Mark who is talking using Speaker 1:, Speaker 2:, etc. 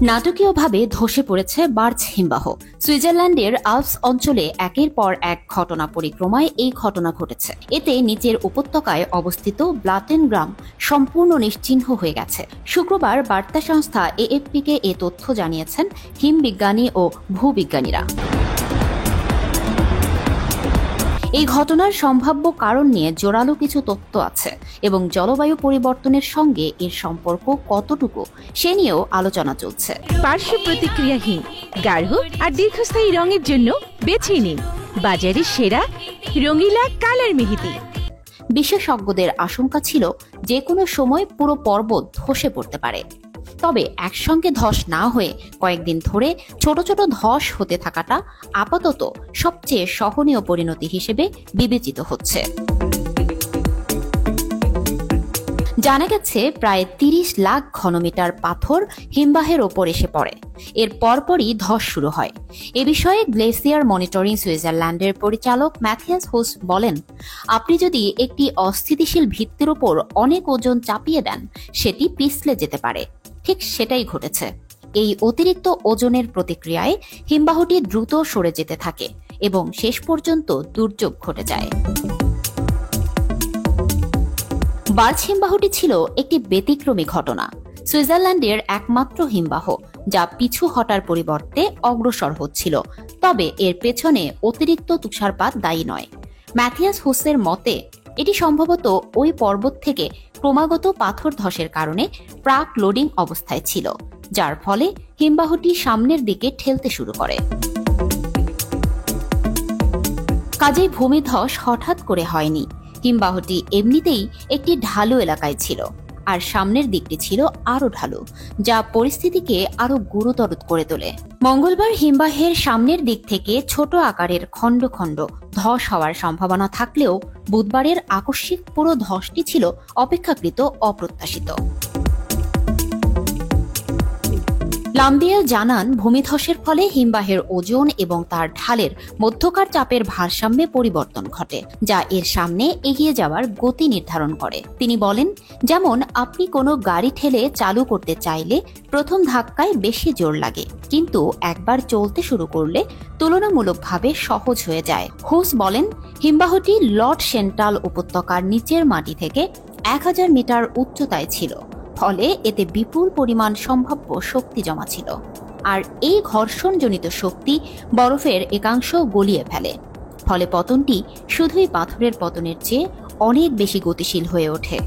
Speaker 1: নাটকীয়ভাবে ধসে পড়েছে বার্চ হিমবাহ। সুইজারল্যান্ডের আল্পস অঞ্চলে একের পর এক ঘটনা পরিক্রমায় এই ঘটনা ঘটেছে। এতে নিচের উপত্যকায় অবস্থিত ব্লাটেন গ্রাম সম্পূর্ণ নিশ্চিহ্ন হয়ে গেছে। শুক্রবার বার্তা সংস্থা এএফপিকে এ তথ্য জানিয়েছেন হিমবিজ্ঞানী ও ভূবিজ্ঞানীরা। এই ঘটনার সম্ভাব্য কারণ নিয়ে জোরালো কিছু তথ্য আছে এবং জলবায়ু পরিবর্তনের সঙ্গে এর সম্পর্ক কতটুকু সে নিয়েও আলোচনা চলছে।
Speaker 2: পার্শ্ব প্রতিক্রিয়াহীন, গাঢ় আর দীর্ঘস্থায়ী রঙের জন্য বেছে নিন বাজারের সেরা রঙিলা কালার মেহেদি।
Speaker 1: বিশেষজ্ঞদের আশঙ্কা ছিল যে কোনো সময় পুরো পর্বত ধসে পড়তে পারে। তবে একসঙ্গে ধস না হয়ে কয়েকদিন ধরে ছোট ছোট ধস হতে থাকাটা আপাতত সবচেয়ে সহনীয় পরিণতি হিসেবে বিবেচিত হচ্ছে। জানা গেছে প্রায় ৩০ লাখ ঘনমিটার পাথর হিমবাহের ওপর এসে পড়ে। এর পরপরই ধস শুরু হয়। এ বিষয়ে গ্লেসিয়ার মনিটরিং সুইজারল্যান্ডের পরিচালক ম্যাথিয়াস হোস বলেন, আপনি যদি একটি অস্থিতিশীল ভিত্তির ওপর অনেক ওজন চাপিয়ে দেন, সেটি পিছলে যেতে পারে। ঠিক সেটাই ঘটেছে। এই অতিরিক্ত ওজনের প্রতিক্রিয়ায় হিমবাহটি দ্রুত সরে যেতে থাকে এবং শেষ পর্যন্ত দুর্যোগ ঘটে যায়। বার্চ হিমবাহটি ছিল একটি ব্যতিক্রমী ঘটনা। সুইজারল্যান্ডের একমাত্র হিমবাহ যা পিছু হটার পরিবর্তে অগ্রসর হচ্ছিল। তবে এর পেছনে অতিরিক্ত তুষারপাত দায়ী নয়। ম্যাথিয়াস হোসের মতে এটি সম্ভবত ওই পর্বত থেকে ক্রমাগত পাথর ধসের কারণে প্রাক লোডিং অবস্থায় ছিল, যার ফলে হিমবাহটি সামনের দিকে ঠেলতে শুরু করে। কাজেই ভূমিধস হঠাৎ করে হয়নি। হিমবাহটি এমনিতেই একটি ঢালু এলাকায় ছিল, আর সামনের দিকটি ছিল আরও ঢালু, যা পরিস্থিতিকে আরও গুরুতর করে তোলে। মঙ্গলবার হিমবাহের সামনের দিক থেকে ছোট আকারের খণ্ড খণ্ড ধস হওয়ার সম্ভাবনা থাকলেও বুধবারের আকস্মিক পুরো ধসটি ছিল অপেক্ষাকৃত অপ্রত্যাশিত। লাম্বিয়েল জানান, ভূমিধসের ফলে হিমবাহের ওজন এবং তার ঢালের মধ্যকার চাপের ভারসাম্যে পরিবর্তন ঘটে, যা এর সামনে এগিয়ে যাওয়ার গতি নির্ধারণ করে। তিনি বলেন, যেমন আপনি কোনো গাড়ি ঠেলে চালু করতে চাইলে প্রথম ধাক্কায় বেশি জোর লাগে, কিন্তু একবার চলতে শুরু করলে তুলনামূলকভাবে সহজ হয়ে যায়। হোস বলেন, হিমবাহটি লর্ড সেন্ট্রাল উপত্যকার নিচের মাটি থেকে ১০০০ মিটার উচ্চতায় ছিল, ফলে এতে বিপুল পরিমাণ সম্ভাব্য শক্তি জমা ছিল। আর এই ঘর্ষণজনিত শক্তি বরফের একাংশ গলিয়ে ফেলে, ফলে পতনটি শুধুই পাথরের পতনের চেয়ে অনেক বেশি গতিশীল হয়ে ওঠে।